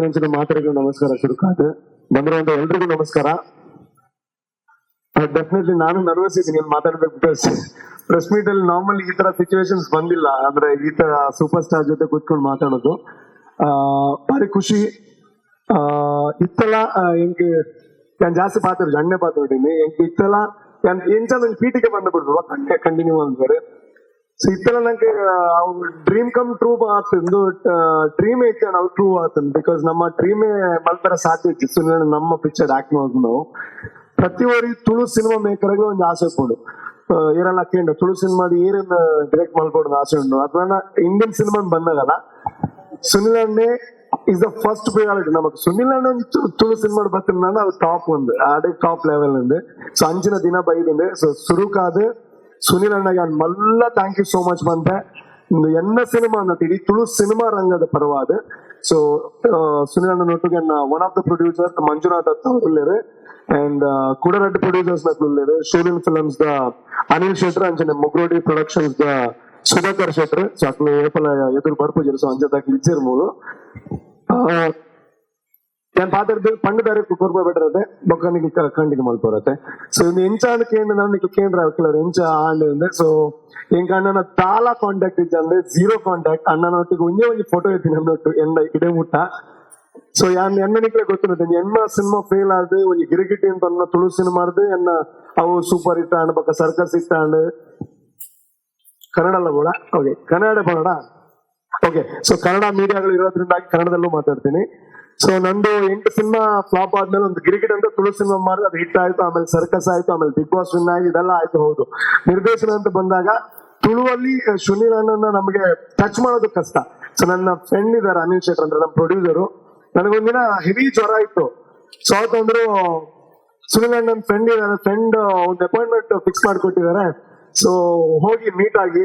ದಿನ ಮಾತಾಡೋದು ನಮಸ್ಕಾರ ಶುರುಕಾತ್ ಬಂದಿರುವಂತ ಎಲ್ರಿಗೂ ನಮಸ್ಕಾರ. ಡೆಫಿನೆಟ್ಲಿ ನಾನು ನರ್ವಸ್ ಇದ್ದೀನಿ ಮಾತಾಡ್ಬೇಕು ಬಿಕಾಸ್ ಪ್ರೆಸ್ ಮೀಟ್ ಅಲ್ಲಿ ನಾರ್ಮಲ್ ಈ ತರ ಸಿಚುವೇಶನ್ಸ್ ಬಂದಿಲ್ಲ. ಅಂದ್ರೆ ಈ ತರ ಸೂಪರ್ ಸ್ಟಾರ್ ಜೊತೆ ಕೂತ್ಕೊಂಡು ಮಾತಾಡೋದು ಭಾರಿ ಖುಷಿ. ಇತ್ತಲ್ಲ ಹೆಂಗೆ ನಾನು ಜಾಸ್ತಿ ಪಾತ್ರೆ ಅಣ್ಣೆ ಪಾತ್ರಿದ್ದೀನಿ ಹೆಂಗೆ ಇತ್ತಲ್ಲ ಎಂಚ ನಂಗೆ ಪೀಟಿಗೆ ಬಂದ್ಬಿಡ್ದು ಕಂಟಿನ್ಯೂ ಅಂತಾರೆ. ಸೊ ಇತ್ತಲ್ಲ ನಂಗೆ ಡ್ರೀಮ್ ಕಮ್ ಟ್ರೂ ಆತಂದು ಡ್ರೀಮ್ ಐತೆ ನಾವು ಟ್ರೂ ಆತಂದು ಬಿಕಾಸ್ ನಮ್ಮ ಡ್ರೀಮೇ ಮಲ್ತರ ಸಾಧ್ಯ ಇತ್ತು. ಸುಮ್ಮನೆ ನಮ್ಮ ಪಿಕ್ಚರ್ ಆಕ್ಟ್ ಮಾಡೋದು ನಾವು ಪ್ರತಿ ಓರಿ ತುಳು ಸಿನಿಮಾ ಮೇಕರ್ಗೆ ಒಂದು ಆಸೆ ಕೊಡು ಏರೆಲ್ಲ ಹಾಕೊಂಡು ತುಳು ಸಿನಿಮಾ ಏರನ್ನ ಡೈರೆಕ್ಟ್ ಮಾಡ್ಕೊಡೋದು ಆಸೆ ಉಂಟು. ಅದನ್ನ ಇಂಡಿಯನ್ ಸಿನಿಮಾ ಬಂದಾಗಲ್ಲ ಸುನಿಲ್ ಅಣ್ಣೆ ಇಸ್ ದ ಫಸ್ಟ್ ಪ್ರಿಯಾರಿಟಿ ನಮಗೆ. ಸುನಿಲ್ ಅಣ್ಣ ತುಳು ಸಿನಿಮಾ ಬರ್ತೀನಿ ಅದು ಟಾಪ್ ಒಂದು ಆಡೇ ಟಾಪ್ ಲೆವೆಲ್ ഉണ്ട്. ಸೊ ಅಂಚಿನ ದಿನ ಬೈದುಂಡು ಸೊ ಸುರುಕಾದು ಸುನಿಲ್ ಅಣ್ಣಗೆ ಮಲ್ಲ ಥ್ಯಾಂಕ್ ಯು ಸೋ ಮಚ್ ಬಂದೆ ಎನ್ನ ಸಿನಿಮಾ ಅನ್ನೋದು ಇಡೀ ತುಳು ಸಿನಿಮಾ ರಂಗದ ಪರವಾದ. ಸೊ ಸುನಿಲ್ ಅಣ್ಣನೊಟ್ಟಿಗೆ one of the producer Manjunath Datta ಅವರು ಅಂಡ್ ಕೂಡ ಎರಡು ಪ್ರೊಡ್ಯೂಸರ್ಸ್ ನಕ್ಲು ಶೋಲಿನ್ ಫಿಲ್ಮ್ಸ್ ದ ಅನಿಲ್ ಶೆಟ್ರ್ ಅಂಚನೆ Mugrodi productions the Sudhakar Shettar. So ಅಕ್ಲು ಏಪಲ ಎದುರು ಬರ್ಪುಜರು ಸೊ ಅಂಚೆ ಇಜ್ಜರ್ ಮೂಲು ഞാൻ പാത്തെടുത്ത് പണ്ട് തരെ കുർബ ബെറ്ററത്തെ ബൊക്കാനിക്ക് കണ്ടിന്യൂ മൽപ്പോരത്തെ. ಸೊ ಇದು ಎಂಚಾಂಡ್ ಕೇಂದ್ರ ನನಗೆ ಕೇಂದ್ರ ಹಾಕಲಾರ ಎಂಚ ಆಂಡ್ ಸೊ ಎಂಕ ಅಣ್ಣನ ತಾಲ ಕಾಂಟ್ಯಾಕ್ಟ್ ಇದ್ದಂದ್ರೆ ಝೀರೋ ಕಾಂಟ್ಯಾಕ್ಟ್ ಅಣ್ಣನೊಟ್ಟಿಗೆ ಒಂದೇ ಫೋಟೋ ಎತ್ತೀನಿ ಅನ್ನೋಟ್ಟು ಎಂಡ ಇಡೇ ಮುಟ್ಟ. ಸೊ ಯಾನ್ ಎಣ್ಣನಿಕ್ಲೆ ಗೊತ್ತಿರುತ್ತೆ ಎನ್ನ ಸಿನಿಮಾ ಫೇಲ್ ಆದ್ ಒಂದು ಗಿರಿಗಿಟಿ ಅಂತ ಅನ್ನೋ ತುಳು ಸಿನಿಮಾರ್ದು ಎನ್ನ ಅವು ಸೂಪರ್ ಹಿಟ್ ಆಂಡ್ ಬೊಕ್ಕ ಸರ್ಕಸ್ ಹಿಟ್ ಆಂಡ್ ಕನ್ನಡ ಕೂಡ okay Kannada Kannada okay. So Kannada ಮೀಡಿಯಾಗಳು ಇರೋದ್ರಿಂದಾಗಿ ಕನ್ನಡದಲ್ಲೂ ಮಾತಾಡ್ತೀನಿ. ಸೊ ನಂದು 8 ಸಿನಿಮಾ ಫ್ಲಾಪ್ ಆದ್ಮೇಲೆ ಒಂದು ಗಿರಿಗಿಟ್ ಅಂತ ತುಳು ಸಿನಿಮಾ ಮಾಡಿ ಅದು ಹಿಟ್ ಆಯ್ತು. ಆಮೇಲೆ ಸರ್ಕಸ್ ಆಯ್ತು, ಆಮೇಲೆ ಬಿಗ್ ಬಾಸ್ ವಿನ್ ಆಗಿ ಇದೆಲ್ಲ ಆಯ್ತು. ಹೌದು ನಿರ್ದೇಶನ ಅಂತ ಬಂದಾಗ ತುಳುವಲ್ಲಿ ಸುನಿಲ್ ಅಣ್ಣನ ನಮಗೆ ಟಚ್ ಮಾಡೋದು ಕಷ್ಟ. ಸೊ ನನ್ನ ಫ್ರೆಂಡ್ ಇದಾರೆ ಅನಿಲ್ ಶೆಟ್ರ್ ಅಂದ್ರೆ ನಮ್ಮ ಪ್ರೊಡ್ಯೂಸರು. ನನಗೊಂದಿನ ಹೆವಿ ಜ್ವರ ಇತ್ತು. ಸೊ ಅವತ್ತಂದ್ರು ಸುನಿಲ್ ಅಣ್ಣನ ಫ್ರೆಂಡ್ ಇದಾರೆ, ಫ್ರೆಂಡ್ ಒಂದು ಅಪಾಯಿಂಟ್ಮೆಂಟ್ ಫಿಕ್ಸ್ ಮಾಡ್ಕೊಟ್ಟಿದ್ದಾರೆ. ಸೊ ಹೋಗಿ ಮೀಟ್ ಆಗಿ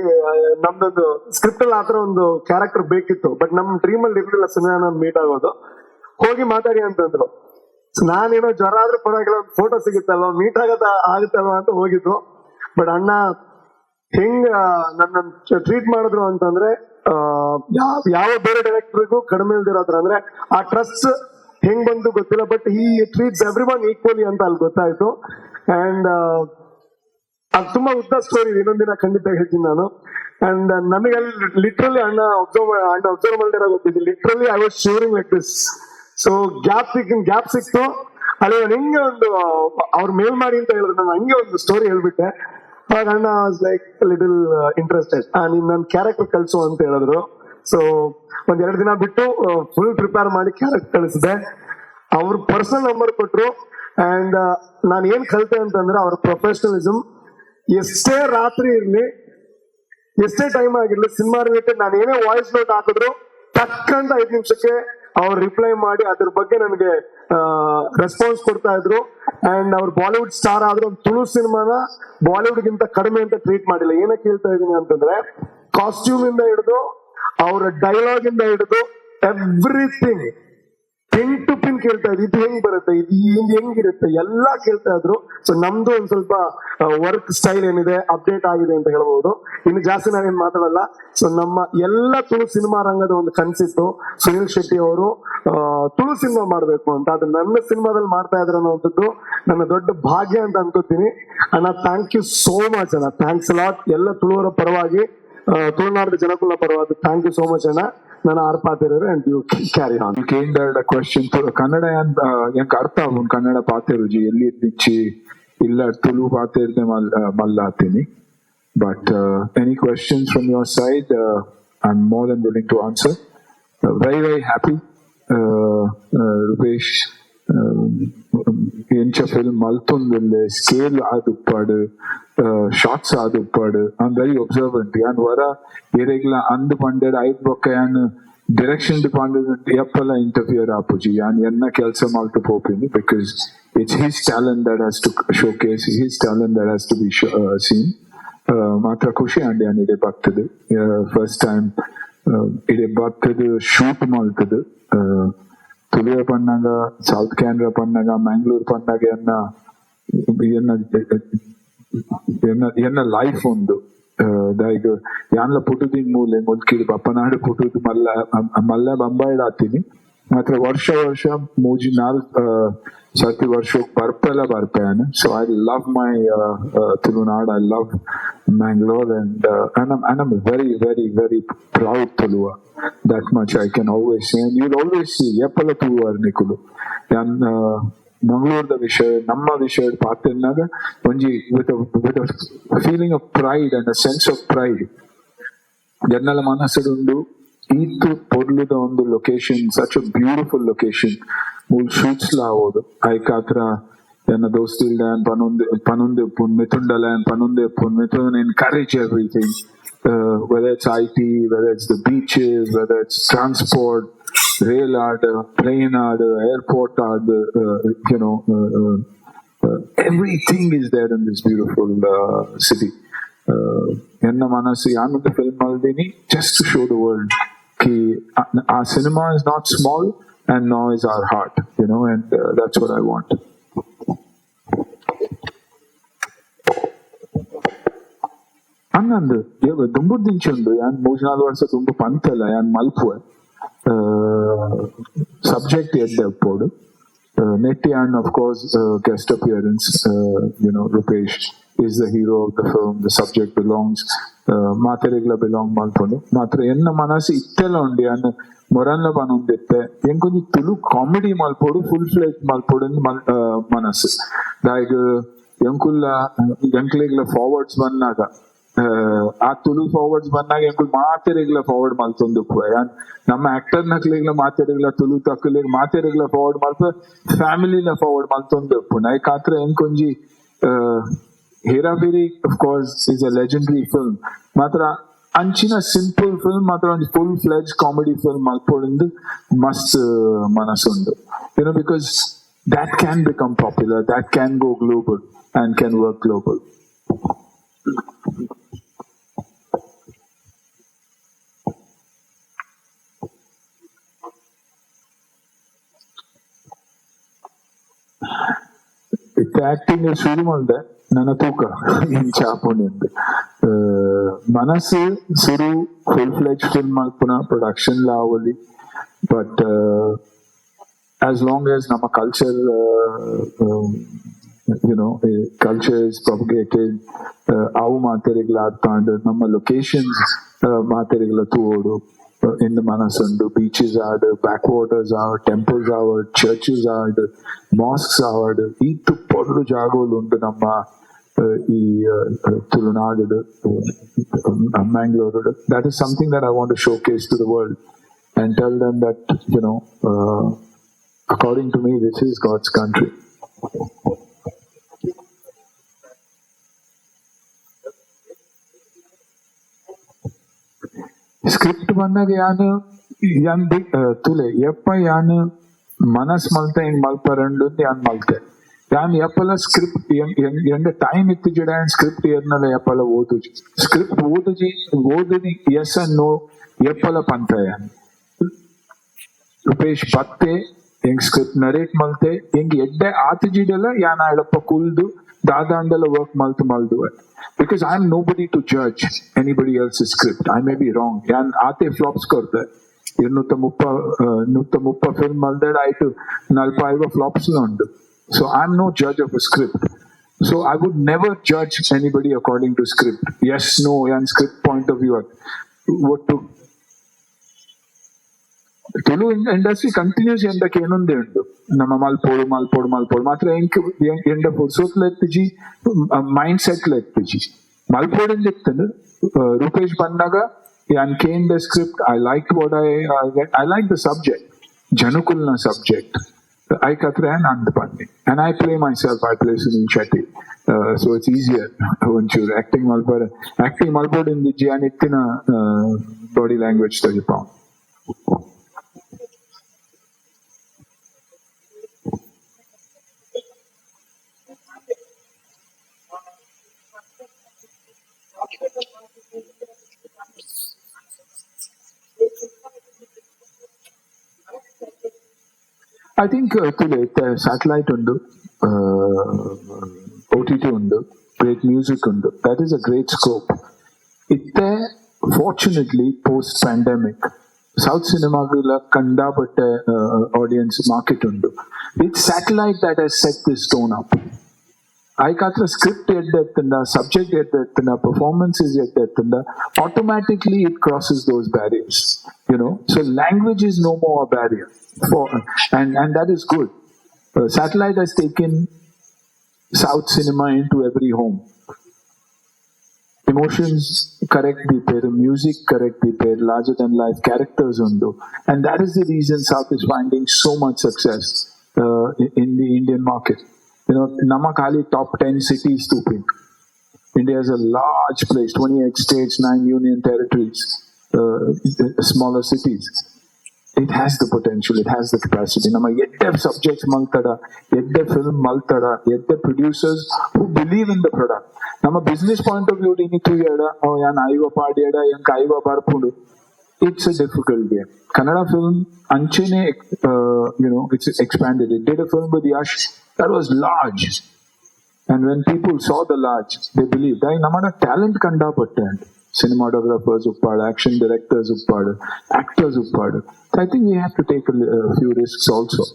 ನಮ್ದೊಂದು ಸ್ಕ್ರಿಪ್ಟ್ ಅಲ್ಲಿ ಆತರ ಒಂದು ಕ್ಯಾರೆಕ್ಟರ್ ಬೇಕಿತ್ತು ಬಟ್ ನಮ್ ಡ್ರೀಮ್ ಅಲ್ಲಿ ಇರ್ಲಿಲ್ಲ ಸುನಿಲ್ ಅಣ್ಣ ಮೀಟ್ ಆಗೋದು. ಹೋಗಿ ಮಾತಾಡಿ ಅಂತಂದ್ರು. ನಾನೇನೋ ಜ್ವರ ಆದ್ರೂ ಪರವಾಗಿಲ್ಲ ಒಂದು ಫೋಟೋ ಸಿಗುತ್ತಲ್ವ ಮೀಟ್ ಆಗುತ್ತಲ್ವ ಅಂತ ಹೋಗಿದ್ದು. ಬಟ್ ಅಣ್ಣ ಹೆಂಗ್ ನನ್ನ ಟ್ರೀಟ್ ಮಾಡಿದ್ರು ಅಂತಂದ್ರೆ ಯಾವ ಬೇರೆ ಡೈರೆಕ್ಟರ್ಗೂ ಕಡಿಮೆ ಇಲ್ದಿರೋದ್ರ ಅಂದ್ರೆ ಆ ಟ್ರಸ್ಟ್ ಹೆಂಗ್ ಬಂದು ಗೊತ್ತಿಲ್ಲ ಬಟ್ ಈ ಟ್ರೀಟ್ಸ್ ಎವ್ರಿ ಒನ್ ಈಕ್ವಲಿ ಅಂತ ಅಲ್ಲಿ ಗೊತ್ತಾಯ್ತು. ಅಂಡ್ ಅದು ತುಂಬಾ ಉದ್ದ ಸ್ಟೋರಿ ಇನ್ನೊಂದಿನ ಖಂಡಿತ ಹೇಳ್ತೀನಿ ನಾನು. ಅಂಡ್ ನಮಗೆ ಅಲ್ಲಿ ಲಿಟ್ರಲಿ ಅಣ್ಣ ಅಬ್ಸರ್ವ್ ಮಾಡಿರೋ ಗೊತ್ತಿದ್ದು literally I was shooting like this. So gap ಸಿಕ್ತು ಅಲ್ಲಿ ನಾನು ಹೆಂಗೆ ಒಂದು ಅವ್ರ ಮೇಲ್ ಮಾಡಿ ಅಂತ ಹೇಳಿದ್ರು ನಾನು ಹಂಗೆ ಒಂದು ಸ್ಟೋರಿ ಹೇಳ್ಬಿಟ್ಟೆ. ಆಗ ಅಣ್ಣ ವಾಸ್ ಲೈಕ್ ಲಿಟಲ್ ಇಂಟ್ರೆಸ್ಟೆಡ್ ನೀನ್ ನನ್ನ ಕ್ಯಾರೆಕ್ಟರ್ ಕಳ್ಸು ಅಂತ ಹೇಳಿದ್ರು. ಸೊ ಒಂದ್ 2 ದಿನ ಬಿಟ್ಟು ಫುಲ್ ಪ್ರಿಪೇರ್ ಮಾಡಿ ಕ್ಯಾರೆಕ್ಟರ್ ಕಳಿಸಿದೆ. ಅವ್ರ ಪರ್ಸನಲ್ ನಂಬರ್ ಕೊಟ್ರು. ಅಂಡ್ ನಾನು ಏನ್ ಕಲಿತೆ ಅಂತಂದ್ರೆ ಅವ್ರ ಪ್ರೊಫೆಷನಲಿಸಮ್ ಎಷ್ಟೇ ರಾತ್ರಿ ಇರ್ಲಿ ಎಷ್ಟೇ ಟೈಮ್ ಆಗಿರ್ಲಿ ಸಿನಿಮಾ ರಿಲೇಟೆಡ್ ನಾನು ಏನೇ ವಾಯ್ಸ್ ನೋಟ್ ಹಾಕಿದ್ರು ಟಕ್ಕಂತ 5 ನಿಮಿಷಕ್ಕೆ ಅವ್ರು ರಿಪ್ಲೈ ಮಾಡಿ ಅದ್ರ ಬಗ್ಗೆ ನನಗೆ ರೆಸ್ಪಾನ್ಸ್ ಕೊಡ್ತಾ ಇದ್ರು. ಅಂಡ್ ಅವ್ರು ಬಾಲಿವುಡ್ ಸ್ಟಾರ್ ಆದ್ರೂ ತುಳು ಸಿನಿಮಾನ ಬಾಲಿವುಡ್ ಗಿಂತ ಕಡಿಮೆ ಅಂತ ಟ್ರೀಟ್ ಮಾಡಿಲ್ಲ. ಏನಕ್ಕೆ ಹೇಳ್ತಾ ಇದೀನಿ ಅಂತಂದ್ರೆ ಕಾಸ್ಟ್ಯೂಮ್ ಇಂದ ಹಿಡಿದು ಅವರ ಡೈಲಾಗ್ ಇಂದ ಹಿಡಿದು ಎವ್ರಿಥಿಂಗ್ ಪಿನ್ ಟು ಪಿನ್ ಕೇಳ್ತಾ ಇದ್ರು. ಇದು ಹೆಂಗ್ ಬರುತ್ತೆ, ಇದು ಹೆಂಗಿರುತ್ತೆ ಎಲ್ಲ ಕೇಳ್ತಾ ಇದ್ರು. ಸೊ ನಮ್ದು ಒಂದ್ ಸ್ವಲ್ಪ ವರ್ಕ್ ಸ್ಟೈಲ್ ಏನಿದೆ ಅಪ್ಡೇಟ್ ಆಗಿದೆ ಅಂತ ಹೇಳ್ಬಹುದು. ಇನ್ನು ಜಾಸ್ತಿ ನಾವೇನ್ ಮಾತಾಡಲ್ಲ. ಸೊ ನಮ್ಮ ಎಲ್ಲ ತುಳು ಸಿನಿಮಾ ರಂಗದ ಒಂದು ಕನ್ಸಿತ್ತು ಸುನಿಲ್ ಶೆಟ್ಟಿ ಅವರು ತುಳು ಸಿನಿಮಾ ಮಾಡ್ಬೇಕು ಅಂತ. ಅದು ನನ್ನ ಸಿನಿಮಾದಲ್ಲಿ ಮಾಡ್ತಾ ಇದ್ರು ಅನ್ನೋಂಥದ್ದು ನನ್ನ ದೊಡ್ಡ ಭಾಗ್ಯ ಅಂತ ಅನ್ಕೋತೀನಿ. ಅಣ್ಣ ಥ್ಯಾಂಕ್ ಯು ಸೋ ಮಚ್ ಅಣ್ಣ, ಥ್ಯಾಂಕ್ಸ್ ಲಾಟ್ ಎಲ್ಲ ತುಳುವರ ಪರವಾಗಿ ತುಳುನಾಡಿನ ಜನಕುಲ ಪರವಾಗಿ ಥ್ಯಾಂಕ್ ಯು ಸೋ ಮಚ್ ಅಣ್ಣ. ನಾನು ಆರ್ಪಾತಿರೋರು ಅಂಡ್ ಯು ಕ್ಯಾರಿ ಆನ್. ಕೇಂದ್ರ ಕ್ವೆಶ್ಚನ್ ಕನ್ನಡ ಎಂಕ್ ಅರ್ಥ ಆಗುನ್ ಕನ್ನಡ ಪಾತೆರುಜಿ ಎಲ್ಲಿ ಇದ್ದಿಚ್ಚಿ ಇಲ್ಲ ತುಳು ಪಾತೆರ್ದೆ ಮಲ್ಲಾತೀನಿ. But any questions from your side I am more than willing to answer. Very happy. Rupesh ಎಂಚ ಫಿಲ್ಮ್ ಮಲ್ತೊಂದುಲ್ಲೆ ಸ್ಕೇಲ್ ಆದುಪ್ಪಾಡು ಶಾರ್ಟ್ಸ್ ಆದುಪ್ಪಾಡು ಐ ವೆರಿ ಒಬ್ಸರ್ವೆಂಟ್. ಯಾನ್ ವರ ಏರೆಗ್ಲ ಅಂದು ಪಂಡೆಡ್ ಐದ್ ಬೊಕ್ಕ ಯಾನ್ ಡೈರೆಕ್ಷನ್ ಡಿಪಾರ್ಟ್ಮೆಂಟ್ ಎಪ್ಪಲ ಇಂಟರ್ಫಿಯರ್ ಆಪುಜಿ ಯಾನ್ ಎನ್ನ ಕೆಲಸ ಮಲ್ತು ಪೋಪಿನಿ because it's his talent that has to showcase, his talent that has to be seen. ಮಾತ್ರ ಖುಷಿ ಅಂಡ್ ಯಾನ್ ಇಡೆ ಬರ್ತದೆ ಫಸ್ಟ್ ಟೈಮ್ ಇಡೆ ಬರ್ತದೆ ಶೂಟ್ ಮಲ್ತದೆ. ತುಳಿಯ ಪಣ್ಣಾಗ ಸೌತ್ ಕ್ಯಾನ್ರಾ ಪಣ್ಣಾಗ ಮ್ಯಾಂಗ್ಳೂರ್ ಪಣ್ಣಾಗ ಎನ್ನ ಲೈಫ್ ಒಂದು ದಾಯಿಗ್ ಯಾನ್ಲ ಪುಟುದಿನ್ ಮೂಲೆ ಮುಲ್ಕಿಡ್ ಬಪ್ಪನಾಡು ಪುಟುದು ಮಲ್ಲ ಬಂಬಾಯ್ಡ್ ಆತೀನಿ. ಮಾತ್ರ ವರ್ಷ ಮೂಜಿ ನಾಲ್ಕು ಸರ್ತಿ ವರ್ಷ ಬರ್ಪೆನ. So I love my Tulunadu. I love Mangalore, and I'm very very very proud Tulua. That much I can always say, and you'll always see ಎಪ್ಪಲ ತುಳುವಾರ ನಿಕುಲು. ಮಂಗಳೂರದ ವಿಷಯ, ನಮ್ಮ ವಿಷಯ ಪಾತೆನ್ನಾಗ ಒಂಜಿ with a feeling of pride and a sense of pride ಜನಲ ಮನಸ್ಸುಡುಂಡು ಈತು ಪೊರ್ಲುದ ಒಂದು location, such a beautiful location ಮೂಲ್ shoots ಲಾ ಆವೋಡು ಐಕಾತ್ರ ನನ್ನ ದೋಸ್ತಿಲ್ಡ ಪನೊಂದೆ ಉಪ್ಪುನ್ ಮಿಥುಂಡಲ ಪನೊಂದೆ ಉಪ್ಪುನ್ Mithun encourage everything, whether it's IT, whether it's the beaches, whether it's transport, rail order, plane order, airport order, everything is there in this beautiful city. ಎನ್ನ ಮನಸ್ಸು ಯಾನೊಂದು film ಮಲ್ದಿನಿ just to show the world ki our cinema is not small and nor is our heart, and that's what I want. ಅನ್ನಂದು ದುಂಬುಡ್ ದಿಂಚುಂಡು ಯಾನ್ 3-4 ವರ್ಷ ದುಂಬು ಪಂತಲ್ಲ ಯಾನ್ ಮಲ್ಪುವೆ subject ಎಡ್ಡೆ ಉಪ್ಪೋಡು ನೆಟ್ಟಿ and of course guest appearance, Rupesh is the hero of the film. The subject belongs ಮಾತೆರೆಗ್ಲ belong ಮಲ್ಪೊಂಡು ಮಾತ್ರ ಎನ್ನ ಮನಸ್ಸು ಇತ್ತೆಲ್ಲ ಉಂಡು ಯಾನ್ ಮೊರನ್ಲ ಪನೊಂದಿತ್ತೆ ಏನ್ ಕೊಂಚ ತುಳು ಕಾಮಿಡಿ ಮಲ್ಪೋಡು ಫುಲ್ ಫ್ಲೆಜ್ ಮಲ್ಪೋಡು ಮನಸ್ಸು ದಾಯಗ್ ಎಂಕುಲ್ಲ ಎಂಕ್ಲೆಗ್ಲ ಫಾರ್ವರ್ಡ್ಸ್ ಬಂದಾಗ ಆ ತುಳು ಫಾರ್ವರ್ಡ್ಸ್ ಬಂದಾಗ ಎಂಕುಲ್ ಮಾತೆರೆಗ್ಲ ಫಾರ್ವರ್ಡ್ ಮಲ್ತೊಂದು ನಮ್ಮ ಆಕ್ಟರ್ ನಕ್ಲೆಗ್ಲ ಮಾತೆರೆಗ್ಲ ತುಳು ತಕ್ಕಲೆಗ್ ಮಾತೆರೆಗ್ಲ ಫಾರ್ವರ್ಡ್ ಮಲ್ಪ ಫ್ಯಾಮಿಲಿನ ಫಾರ್ವರ್ಡ್ ಮಲ್ತೊಂದು ನೈಕಾತ್ರ ಎಂಕೊಂಜಿ ಹೇರಾಫೇರಿ of course is a legendary film. ಮಾತ್ರ ಅಂಚಿನ ಸಿಂಪಲ್ ಫಿಲ್ಮ್ ಮಾತ್ರ ಒಂದು ಫುಲ್ ಫ್ಲೆಜ್ ಕಾಮಿಡಿ ಫಿಲ್ಮ್ ಮಲ್ಪೊಂದು ಮಸ್ತ್ ಮನಸ್ಸುಂಡು, because that can become popular, that can go global and can work global. ಇತ್ತ ಆಕ್ಟಿಂಗ್ ಶುರು ಮಾಡಿದೆ ನನ್ನ ತೂಕ ಏನ್ ಚಾಪುಂಡು ಮನಸ್ಸು ಸುರು ಫುಲ್ ಫ್ಲೆಜ್ ಫಿಲ್ಮ್ ಮಲ್ಪುನ ಪ್ರೊಡಕ್ಷನ್ ಲಾವಲಿ, ಬಟ್ as long as ನಮ್ಮ culture culture is propagated, ಅವು ಮಾತೆರೆಗ್ಲ ಆಡ್ತಾಂಡು ನಮ್ಮ ಲೊಕೇಶನ್ಸ್ ಮಾತೆರೆಗ್ಲ ತೂವೋಡು in the ಮನಸ್ಸುಂಡು. ಬೀಚಸ್ ಆಡ್, ಬ್ಯಾಕ್ ವಾಟರ್ಸ್ ಆಡ್, ಟೆಂಪಲ್ಸ್ ಆವಡ್, ಚರ್ಚಸ್ ಆಡ್, ಮಾಸ್ಕ್ಸ್ ಆವಡ್, ಈತು ಪೊರ್ಲು ಜಾಗೋಲು ಉಂಡು ನಮ್ಮ ಈ Tulunadu Mangalore. That is something that I want to showcase to the world and tell them that according to me this is God's country. Script ಬಂದಾಗ ಯಾನ್ ತುಲೆ ಎಪ್ಪ ಯಾನ್ ಮನಸ್ ಮಲ್ತ ಹೆಂಗ್ ಮಲ್ಪರಂಡು ಯಾನ್ ಮಲ್ತೆ ಯಾನ್ ಎಪ್ಪಲ ಸ್ಕ್ರಿಪ್ಟ್ ಎಂದ ಟೈಮ್ ಇತ್ತು ಜಿಡ ಸ್ಕ್ರಿಪ್ಟ್ ಏರ್ನಲ್ಲ ಎಪ್ಪಲ ಓದುಜಿ ಸ್ಕ್ರಿಪ್ಟ್ ಓದುದಿ ಎಸ್ ಅಂಡ್ ನೋ ಎಪ್ಪಲ ಪಂತ ಯಾನ್ ರೂಪೇಶ್ ಬತ್ತೆ ಹೆಂಗ್ ಸ್ಕ್ರಿಪ್ಟ್ ನರೇಟ್ ಮಲ್ತೆ ಹೆಂಗ್ ಎಡ್ಡೆ ಆತಜಿಡಲ್ಲ ಯಾನ್ ಆಡಪ್ಪ ಕುಲ್ದು ದಾದಾಂಡಲ work ಮಲ್ದುವೆ. Because I am nobody to judge anybody else's script. I may be wrong. Yan aate flops korte. 130 film malded aitu 45 flops undu. So I am no judge of a script. So I would never judge anybody according to script. Yes, no, yan script point of view. What to Tulu industry continues ಎಂದಕ್ಕೆ ಏನೊಂದೇ ಉಂಟು ನಮ್ಮ ಮಲ್ಪೋಡು ಮಾತ್ರ ಎಂಡ ಪುರ್ಸೋತ್ಲೆತ್ತಿಜಿ mind ಸೆಟ್ಲೆತ್ತಿಜಿ ಮಲ್ಪೋಡಿಂದ ಇತ್ತಂದು Rupesh ಬಂದಾಗ ಯಾನ್ ಕೇನ್ the script I like what I like the subject ಜನುಕುಲ್ನ subject I ಕತ್ರೆ ನಂದು ಬನ್ನಿ and I play myself, I play Sunil Shetty, so it's easier onchuru acting malpodindiಜ್ಜಿ and ittina body language ತೆಗಿಪಾವ್. I think satellite undu, OTT undu, great music undu. That is a great scope. Fortunately, post-pandemic, south ಸಿನಿಮಾಗಳ ಕಂಡಾಪಟ್ಟೆ audience market ಉಂಟು. It's satellite that has set this tone up. ಆಯ್ಕಾತ್ರ script ಎದ್ದೆತ್ತಂಡ, subject ಎದ್ದೆತ್ತಂಡ, performances ಎದ್ದೆತ್ತಂಡ, automatically it crosses those barriers, you know. So language is no more a barrier for, and that is good. Satellite has taken South cinema into every home. Emotions correct the music correct the larger than life characters undo, and that is the reason South is finding so much success in the Indian market. You know, Namma khali top 10 cities to pick. India is a large place, 28 states, 9 union territories, smaller cities. It has the potential, it has the capacity. Namma yedde subjects maltada, yedde film maltada, yedde producers who believe in the product. Namma business point of view dinitu yada, oh yan aiva paadiyada, yan kaiva barpudu. It's a difficult game. Kannada film anchene, you know, it's expanded. It did a film with Yash that was large, and when people saw the large, they believed. I namada talent kanda pattand. Cinematographers uppadu, action directors uppadu, actors uppadu. So I think we have to take a few risks also.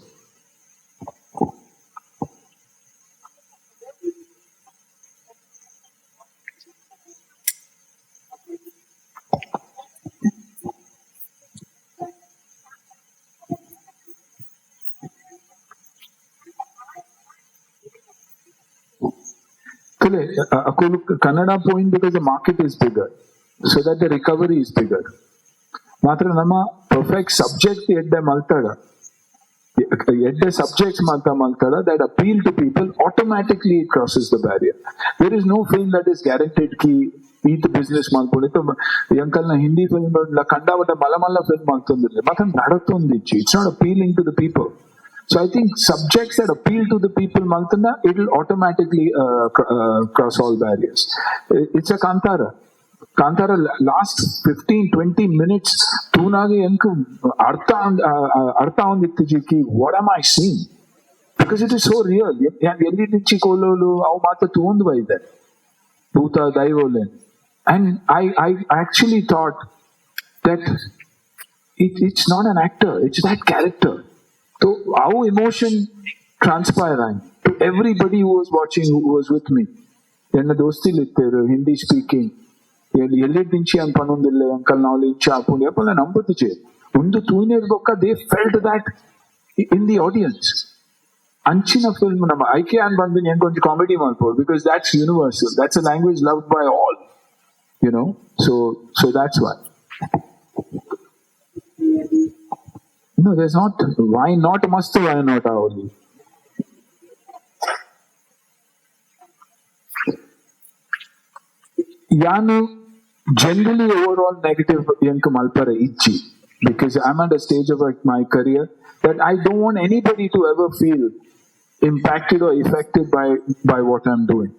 Kannada point because the market is bigger, so that the recovery is bigger. Matra nama perfect subject edde maltada, edde subjects maltada that appeal to people, automatically it crosses the barrier. There is no film that is guaranteed ki eat business malpone to yankal na Hindi film la kanda vata malamala film maltundille mathan nadatundichi. It's not appealing to the people. So I think subjects that appeal to the people maltanda, it will automatically cross all barriers. It's a Kantara last 15-20 minutes tunage enku artha onditiji ki what am I seeing, because it is so real. Elli nichi kololu avu mata tondva ide bhuta daivole, and I actually thought that it's not an actor, it's that character. So how emotion transpiring to everybody who was watching, who was with me. Enna dostil itteru Hindi speaking. Elli dinchi an panundille uncle knowledge chapundi apala nambutije. Undu tuinedokka they felt that in the audience. Anchina film nama IK an bandini en konju comedy malpod, because that's universal. That's a language loved by all. You know, so that's why. No, there's not. Why not? Must why not only. Yanu generally overall negative yanku malpare ichi, because I'm at a stage of my career that I don't want anybody to ever feel impacted or affected by what I'm doing.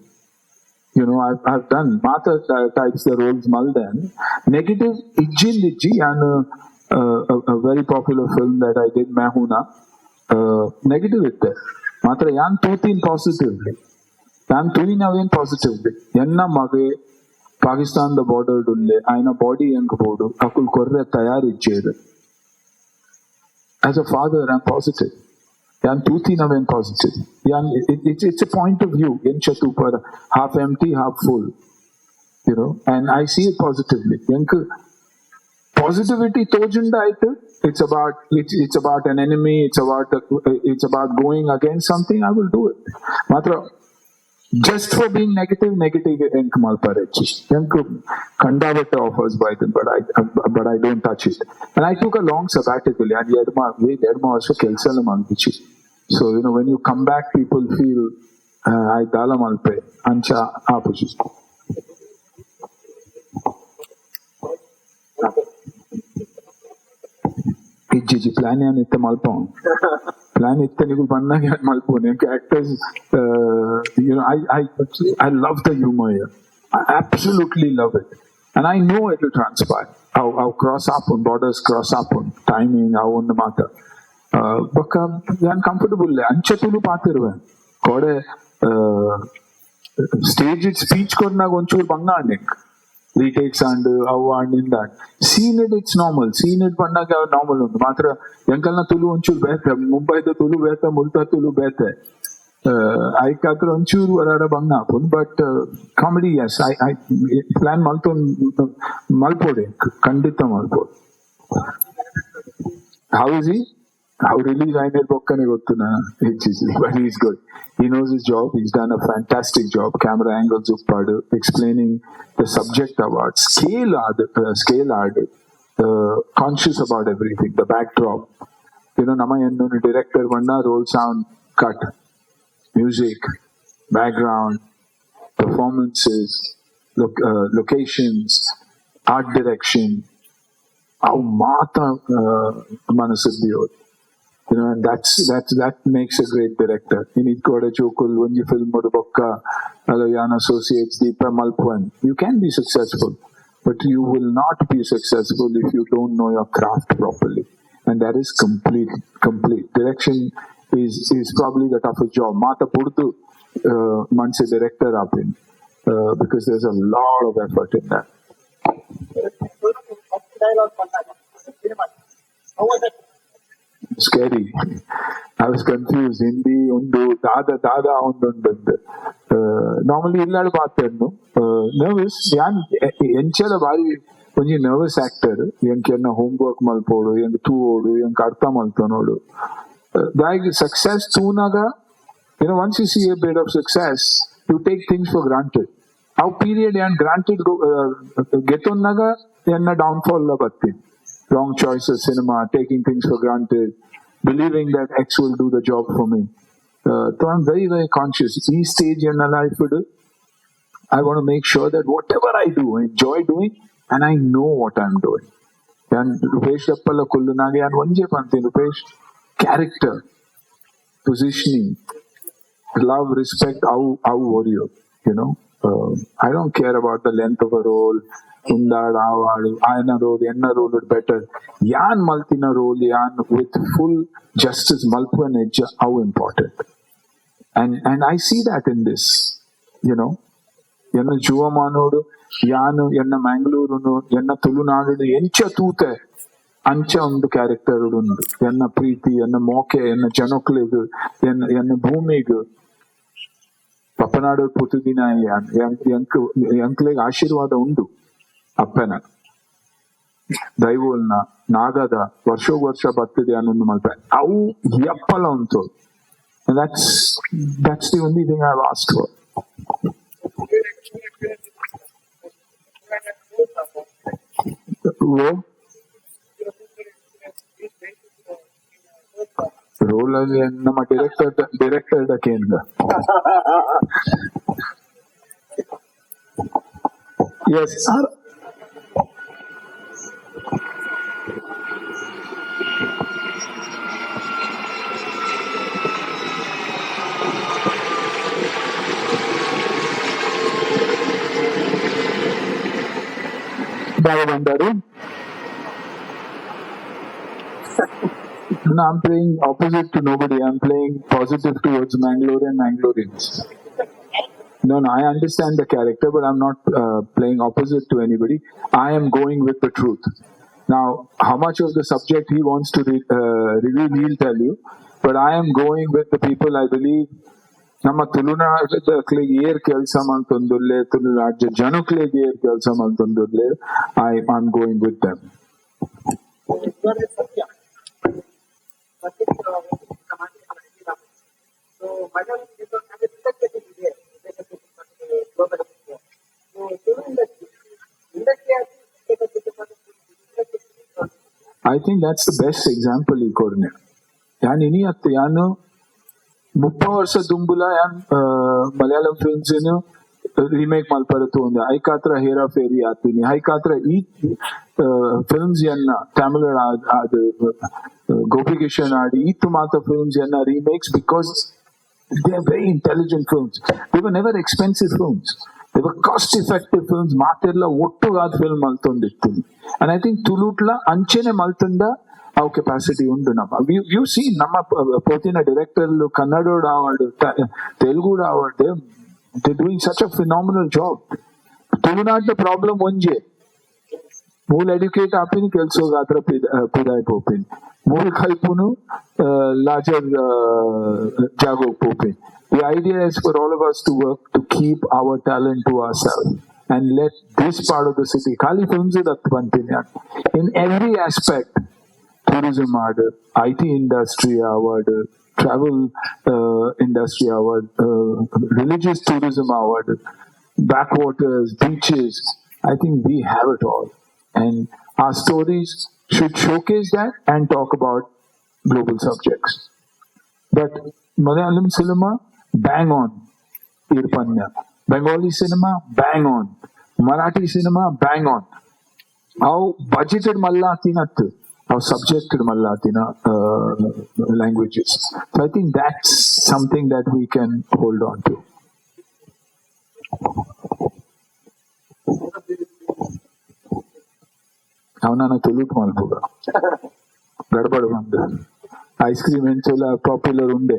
You know, I've done Mata types the roles malden negative ijji and a very popular film that I did, Mahuna, negative itte. Matra yan tutin positively. Yan tuinaven positively. Yanna mage Pakistan the border dulle, aina body yank bodu, akul korre tayar ijjede. As a father, I'm positive. Yan tutinaven positive. Yan it's a point of view. Yenchatu par half empty, half full. You know, and I see it positively. Yank positivity tojunda aitu, it's about an enemy, it's about going against something, I will do it. Matra just for being negative enk malparechi enku kandavate offers by them, but I don't touch it. And I took a long sabbatical and edma also kelsala malpichi. So you know, when you come back, people feel I dala malpe ancha apuchi. Ijji plan yan itte malpon. Plan itte nikul panna yan malpon. Actors, you know, I love the humor here. I absolutely love it, and I know it will transpire. How cross up on borders, cross up on timing, how on the matter. Baka yan comfortable. Anchatulu pathirve. Kode stage speech korna gonchur banga anek. retakes and award in that. Seen it, it's normal. Seen it pannaga normal undu. Matra yankalna tulu onchur bete, Mumbai da tulu bete, Multa tulu bete. I katra onchur varada banga pun, but comedy, yes, I plan malton malpode, kandita malpode. How is he? How release I need bokkane gottuna, but he's good. He knows his job. He's done a fantastic job. Camera angles uppadu, explaining the subject about scale art, conscious about everything, the backdrop. You know, Namma ennu director vanna roll sound cut, music, background, performances, locations, art direction. How mata manasaddiyo. You know, and that makes a great director. In Koda Chokul, when you film Modabokka, Alayan associates Deepa Malpwan, you can be successful, but you will not be successful if you don't know your craft properly. And that is complete. Direction is probably the toughest job. Mata Purtu manse director up in, because there's a lot of effort in that. Scary. I was confused. Hindi undu, dada undu. Normally illadu paathennu. Nervous. Yan enchada bari konji nervous actor. Yankenna homework malpodu, yank tuodu, yank artha maltanodu. Like success tunaga, you know, once you see a bit of success, you take things for granted. How period and granted getonnaga yanna downfall la batti. Wrong choices, cinema, taking things for granted, believing that X will do the job for me. So I'm very, very conscious. Each stage in my life, I want to make sure that whatever I do, I enjoy doing, and I know what I'm doing. And Rupesh Appala Kullunagi and Vanje Panthi, Rupesh, character, positioning, love, respect, how warrior, you know. I don't care about the length of a role. Undad, avadu, ayana role, enna role better. Yan maltina role, yan with full justice, malpuan edge, how important. And I see that in this, you know. Yenna Juvamanodu, yanu, yenna Mangaluru, yenna Tulunadu, encha tute, ancha undu character undu. Yenna Preeti, yenna Moke, yenna Janokligu, yenna Bhumigu. Papanadu Putudina, yankleg Ashirvada undu. ಅಪ್ಪನ ದೈವಲ್ನ ನಾಗದ ವರ್ಷ ಬರ್ತದೆ ಅನ್ನೊಂದು ಮಲ್ಪೆ ಅವು ಎಪ್ಪಲ ಉಂಟು. That's the only thing I've asked for. Role ಅಲ್ಲಿ ನಮ್ಮ director ಕೇಂದ್ರ. Yes, sir. Bhagavandaru. No, I'm playing opposite to nobody. I'm playing positive towards Mangalore and Mangaloreans. No, I understand the character, but I'm not playing opposite to anybody. I am going with the truth. Now, how much of the subject he wants to reveal, he'll tell you. But I am going with the people I believe. ನಮ್ಮ ತುಳುನಾಡಿಗೆ air ಕೆಲಸ ಮಾಡ್ತಂದುರ್ಲೆ, ತುಳುನಾಡ್ಯ ಜನಕ್ಕೆ air ಕೆಲಸ ಮಾಡ್ತಂದುರ್ಲೆ, I'm going with them. I think that's the best example ಈ ಕೊರ್ನೆ. ಯಾನ್ ಇನಿ ಅತ್ತು ಯಾನು 30 ವರ್ಷ ದುಂಬುಲ ಯಾನ್ ಮಲಯಾಳಂ ಫಿಲ್ಮ್ಸ್ ರಿಮೇಕ್ ಮಲ್ಪರತು ಒಂದು ಐಕಾತ್ರ ಹೇರಾ ಫೇರಿ ಆತೀನಿ ಐಕಾತ್ರ ಈ ಫಿಲ್ಮ್ಸ್ ಯನ್ನ ತಮಿಳ್ ಅದು ಗೋಪಿಕಿಶನ್ ಆಡಿ ಇತ್ತು ಮಾತ ಫಿಲ್ಮ್ಸ್ ಯನ್ನ remakes because they are very intelligent films. They were never expensive films. They were cost-effective films. Maatella ಒಟ್ಟುಗಾದ film maltonditti. And I think Tulutla ಅಂಚೆನೆ maltonda our capacity undu namma. You see namma potina director kannada avadu Telugu avadu, they're doing such a phenomenal job. ತುಳುನಾಡಿನ problem ಒಂಜೆ ಮೂಲ educate ಆಪಿನಿ ಕೆಲ್ಸೋ ಗಾತ್ರ ಪಿದಾಯ್ ಪೋಪಿನಿ ಮೂಲ ಕಲ್ಪುನು larger ಜಾಗೋಗ್ ಪೋಪಿನಿ. The idea is for all of us to work to keep our talent to ourselves and let this part of the city, Kali films it up in every aspect, tourism award, IT industry award, travel industry award, religious tourism award, backwaters, beaches. I think we have it all. And our stories should showcase that and talk about global subjects. But Malayalam cinema, bang on. Irpanya. Bengali cinema, bang on. Marathi cinema, bang on. How budgeted Mallatinat, how subjected Mallatina languages. So I think that's something that we can hold on to. ಅವನನ್ನ ತುಳುಟ್ ಮಲ್ಪುಗ ಗಡ್ಬಡ್ ಬಂದು ice cream ಹೆಂಚೆಲ್ಲ popular ಉಂಡೆ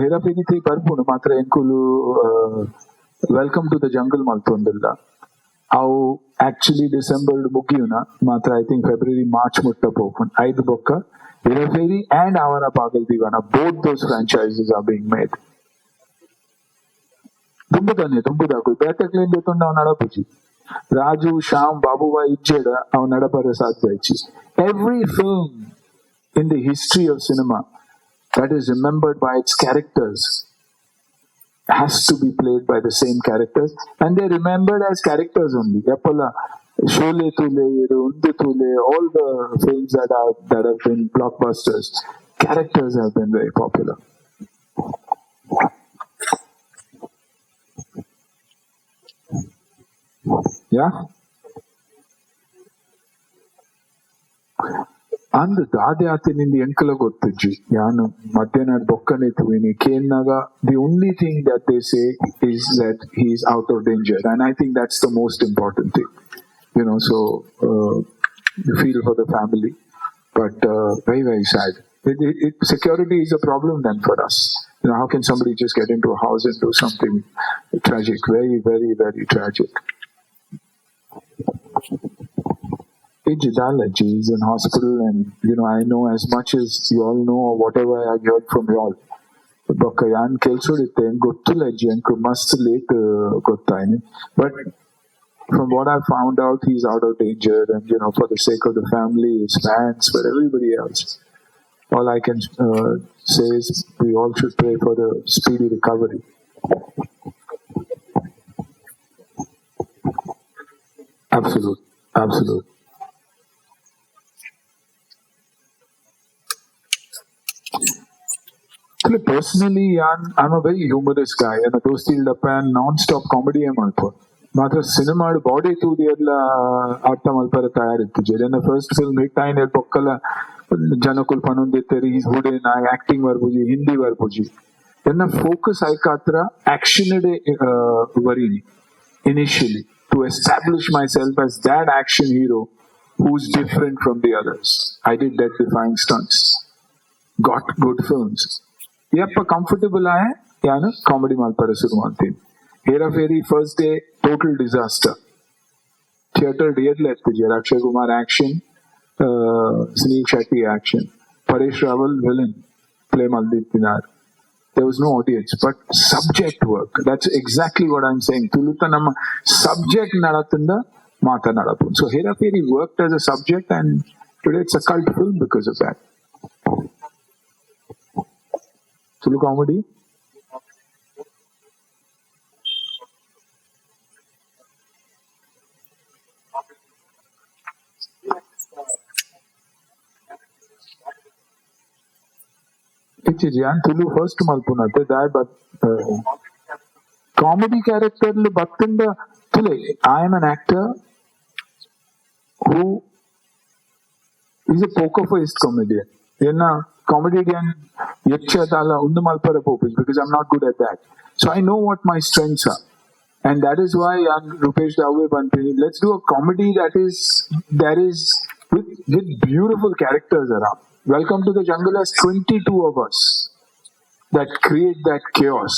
ಹೇರಪಿನಿತಿ ಬರ್ಪುಂಡು ಮಾತ್ರ ಎಂಕುಲು welcome to the jungle ಮಲ್ತೊಂದಿಲ್ಲ ಅವು actually December ಮುಗಿಯುನ ಮಾತ್ರ I think February March ಮುಟ್ಟ ಪೋಪುಂಡು ಐದು ಬೊಕ್ಕ ಹಿರಫೇರಿ ಅಂಡ್ ಅವರ Pagal Deewana both those franchises are being made ತುಂಬುದಾಕು ಬೇಟಕ್ಲೇನ್ ಬೇತೊಂಡು ಅವ್ ನಡಪುಜಿ ರಾಜು ಶ್ಯಾಮ್ ಬಾಬುಬಾಯಿ ಇಜ್ಜೆಡ ಅವ್ ನಡಪರ ಸಾಧ್ಯ ಇಚ್ಚಿ every film in the history of cinema that is remembered by its characters has to be played by the same characters and they're remembered as characters only. Yapala Shole Tule, Undu Tule, all the films that have been blockbusters, characters have been very popular. Yeah? ಅಂದ್ ದಾದೆ ಆತಿನಿಂದ ಎಂಕಲ ಗೊತ್ತಜ್ಜಿ ಯಾನು ಮಧ್ಯಾಹ್ನ ಬೊಕ್ಕನೆ ತುವಿನಿ ಕೇನ್ನಾಗ the only thing that they say is that he is out of danger and I think that's the most important thing so you feel for the family but very very sad. Security is a problem then for us. How can somebody just get into a house and do something tragic? Very very very tragic. He's in hospital and I know as much as you all know or whatever I heard from you all. But yan kelsodutte gottilla jenku must late gottaine but from what I found out he's out of danger and for the sake of the family, his fans, for everybody else, all I can say is we all should pray for the speedy recovery. Absolute. Personally, I'm a very humorous guy and those non-stop comedy ಮಾತ್ರ ಸಿನಿಮಾ ಬಾಡಿ ತೂದಿ ಎಲ್ಲ ಆಟ ಮಲ್ಪರ ತಯಾರಿತ್ತು ನನ್ನ first film hit ಆಯ್ನ ಪೊಕ್ಕಲ ಜನಕುಲ್ ಪನೊಂದಿತ್ತೇರಿ ಈಸ್ ಹುಡೆ ನಾ ಆಕ್ಟಿಂಗ್ ಬರ್ಬುಜಿ ಹಿಂದಿ ಬರ್ಬುಜಿ ನನ್ನ ಫೋಕಸ್ ಆಯ್ಕಾತ್ರ ಆಕ್ಷನ್ ವರೀನಿ initially to establish myself as that action hero who's different from the others. I did that defying stunts, got good films. Yep, comfortable I am comedy malpara shuru ಮಾಡ್ತೀನಿ. Hera Fairy first day total disaster. Theater ಡಿಯರ್ಲಿ ಎತ್ತಿದ್ಯ Akshay Kumar action, Sunil Shetty action, Paresh Rawal villain play Malditinar. There was no audience, but subject work. That's exactly what I'm saying. Tuluta nama subject nadatinda mata nadapun. So Hera Fairy worked as a subject and today it's a cult film because of that. Tulu comedy. Tulu first malpunate that but comedy character battinda tule I am an actor who is a poker faced comedian. Comedian yechadala undu malpara popis because I'm not good at that. So I know what my strengths are. And that is why Rupesh Dave Banpini, let's do a comedy that is with beautiful characters around. Welcome to the Jungle has 22 of us that create that chaos,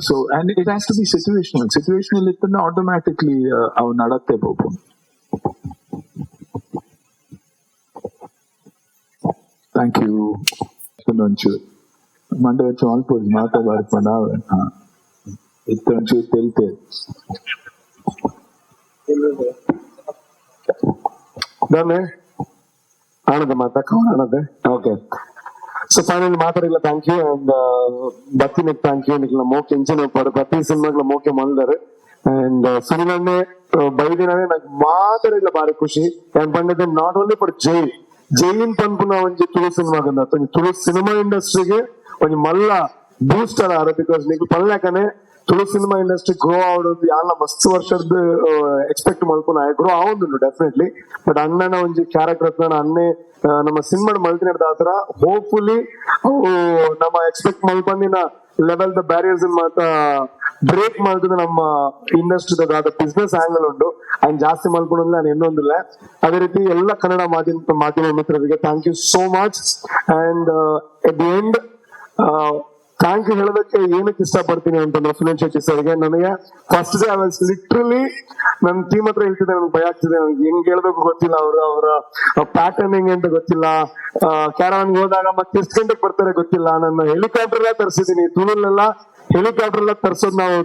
so and it has to be situational ಇತ್ತಂದ್ರೆ automatically ಅವು ನಡತ್ತೆ ಬೋದು. Thank you. ಒಂಚೂರು ಮಂಡೆ ಹೆಚ್ಚು ಅಲ್ಪೋದು ಮಾತಾಡ್ಬಾರ್ದು ನಾವೇ ಇತ್ತು ಒಂಚೂರು ತಿಳ್ತೇವೆ. ಆನಂದ ಮಾತಾಡದೆ. ಓಕೆ, ಸೊ ಫೈನಲಿ ಮಾತಾಡಿಲ್ಲ. ಥ್ಯಾಂಕ್ ಯು ಅಂಡ್ ಬತ್ತಿನ ಥ್ಯಾಂಕ್ ಯು ನಿಕ್ಲ ಮೋಕೆ ಇಂಚಿನ ಪ್ರತಿ ಸಿನಿಮಾಗ್ಲ ಮೋಕೆ ಮಲ್ದಾರೆ ಅಂಡ್ ಸುನಿಲನ್ನೇ ಬೈದಿನೇ ನಂಗೆ ಮಾತಾಡಿಲ್ಲ ಬಾರಿ ಖುಷಿ. ಏನ್ ಬಂದಿದ್ದೆ ನಾಟ್ ಓನ್ಲಿ ಫಾರ್ ಜೈನ್ ಪನ್ಪುನ ಒಂಜಿ ತುಳು ಸಿನಿಮಾಗಂದ ತುಳು ಸಿನಿಮಾ ಇಂಡಸ್ಟ್ರಿಗೆ ಒಂಜಿ ಮಲ್ಲ ಬೂಸ್ಟರ್ ಆರು. ಬಿಕಾಸ್ ನೀವು ಪಲ್ಯಾಕನೆ ತುಳು ಸಿನಿಮಾ ಇಂಡಸ್ಟ್ರಿ ಗ್ರೋ ಆವೊಂದು ಯಾನ ಮಸ್ತ್ ವರ್ಷದ ಎಕ್ಸ್ಪೆಕ್ಟ್ ಮಲ್ಪುನ ಗ್ರೋ ಆವೊಂದುಂಡು ಡೆಫಿನೆಟ್ಲಿ. ಬಟ್ ಅಣ್ಣನ ಒಂಜಿ ಕ್ಯಾರೆಕ್ಟರ್ ಅನ್ನೇ ನಮ್ಮ ಸಿನಿಮಾ ಮಲ್ತಿನ ಆತರ ಹೋಪ್ಫುಲಿ ನಮ್ಮ ಎಕ್ಸ್ಪೆಕ್ಟ್ ಮಲ್ಪಂದಿನ ಲೆವೆಲ್ ದ ಬ್ಯಾರಿಯರ್ಸ್ ಮಾತ ಬ್ರೇಕ್ ಮಾಡಿದ್ರೆ ನಮ್ಮ ಇಂಡಸ್ಟ್ರಿ ಬಿಸ್ನೆಸ್ ಆಂಗಲ್ ಉಂಟು ಅಂಡ್ ಜಾಸ್ತಿ ಮಲ್ಪೊಂಡು ನಾನು ಇನ್ನೊಂದಿಲ್ಲ. ಅದೇ ರೀತಿ ಎಲ್ಲ ಕನ್ನಡ ಮಾಧ್ಯಮ ಮಿತ್ರರಿಗೆ thank you so much. And at the end thank you ಹೇಳೋದಕ್ಕೆ ಏನಕ್ಕೆ ಇಷ್ಟಪಡ್ತೀನಿ ಅಂತಂದ್ರೆ ಸುನಿಲ್ ಶೆಟ್ಟಿ ಸರ್ಗೆ. ನನಗೆ first day I was literally ನನ್ನ ಟೀಮ್ ಹತ್ರ ಹೇಳ್ತಿದ್ದೆ, ನನ್ಗೆ ಭಯ ಆಗ್ತಿದೆ, ನನ್ಗೆ ಹೆಂಗ್ ಹೇಳ್ಬೇಕು ಗೊತ್ತಿಲ್ಲ, ಅವರ ಪ್ಯಾಟರ್ನ್ ಹೆಂಗೆ ಅಂತ ಗೊತ್ತಿಲ್ಲ, ಕ್ಯಾರವನ್ಗೆ ಹೋದಾಗ ಮತ್ತೆ ಎಷ್ಟು ಗಂಟೆಗೆ ಬರ್ತಾರೆ ಗೊತ್ತಿಲ್ಲ. ನನ್ನ ಹೆಲಿಕಾಪ್ಟರ್ ಎಲ್ಲ ತರಿಸಿದೀನಿ, ತುಳುಲೆಲ್ಲ ಹೆಲಿಕಾಪ್ಟರ್ ಎಲ್ಲ ತರ್ಸೋದು ನಾವು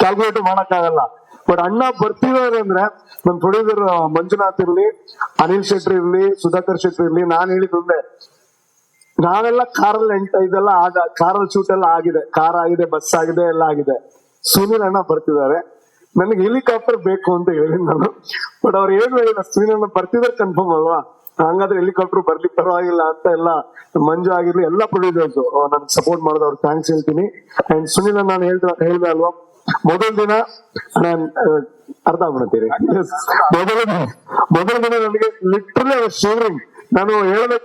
ಕ್ಯಾಲ್ಕುಲೇಟ್ ಮಾಡಕ್ ಆಗಲ್ಲ. ಬಟ್ ಅಣ್ಣ ಬರ್ತಿದ್ದಾರೆ ಅಂದ್ರೆ ನಮ್ ಪ್ರೊಡ್ಯೂಸರ್ ಮಂಜುನಾಥ್ ಇರ್ಲಿ, ಅನಿಲ್ ಶೆಟ್ಟಿ ಇರ್ಲಿ, ಸುಧಾಕರ್ ಶೆಟ್ಟಿ ಇರ್ಲಿ, ನಾನ್ ಹೇಳಿದ್ದೆ ನಾವೆಲ್ಲ ಕಾರಲ್ಲಿ ಇದೆಲ್ಲ ಕಾರಲ್ಲಿ ಶೂಟ್ ಎಲ್ಲ ಆಗಿದೆ, ಕಾರ್ ಆಗಿದೆ, ಬಸ್ ಆಗಿದೆ, ಎಲ್ಲ ಆಗಿದೆ. ಸುನಿಲ್ ಅಣ್ಣ ಬರ್ತಿದ್ದಾರೆ, ನನಗೆ ಹೆಲಿಕಾಪ್ಟರ್ ಬೇಕು ಅಂತ ಹೇಳಿದ್ ನಾನು. ಬಟ್ ಅವ್ರು ಏನು ಹೇಳಿಲ್ಲ, ಸುನಿಲ್ ಅಣ್ಣ ಬರ್ತಿದ್ದಾರೆ ಕನ್ಫರ್ಮ್ ಅಲ್ವಾ, ಹಂಗಾದ್ರೆ ಹೆಲಿಕಾಪ್ಟರ್ ಬರ್ಲಿಕ್ಕೆ ಪರವಾಗಿಲ್ಲ ಅಂತ ಎಲ್ಲ ಮಂಜು ಆಗಿರ್ಲಿ ಎಲ್ಲ ಪ್ರೊಡ್ಯೂಸರ್ಸ್ ನನ್ಗೆ ಸಪೋರ್ಟ್ ಮಾಡೋದು ಅವ್ರಿಗೆ ಥ್ಯಾಂಕ್ಸ್ ಹೇಳ್ತೀನಿ. ಅಂಡ್ ಸುನಿಲ್ ನಾನು ಹೇಳ್ದೆ ಅಲ್ವಾ, ಮೊದಲ ದಿನ ನಾನ್ ಅರ್ಥ ಆಗ್ಬಿಡ್ತೀರಿ, ಮೊದಲ ದಿನ ನನಗೆ ಲಿಟ್ರಲಿ ಶೇರಿಂಗ್, ನಾನು ಹೇಳೋದ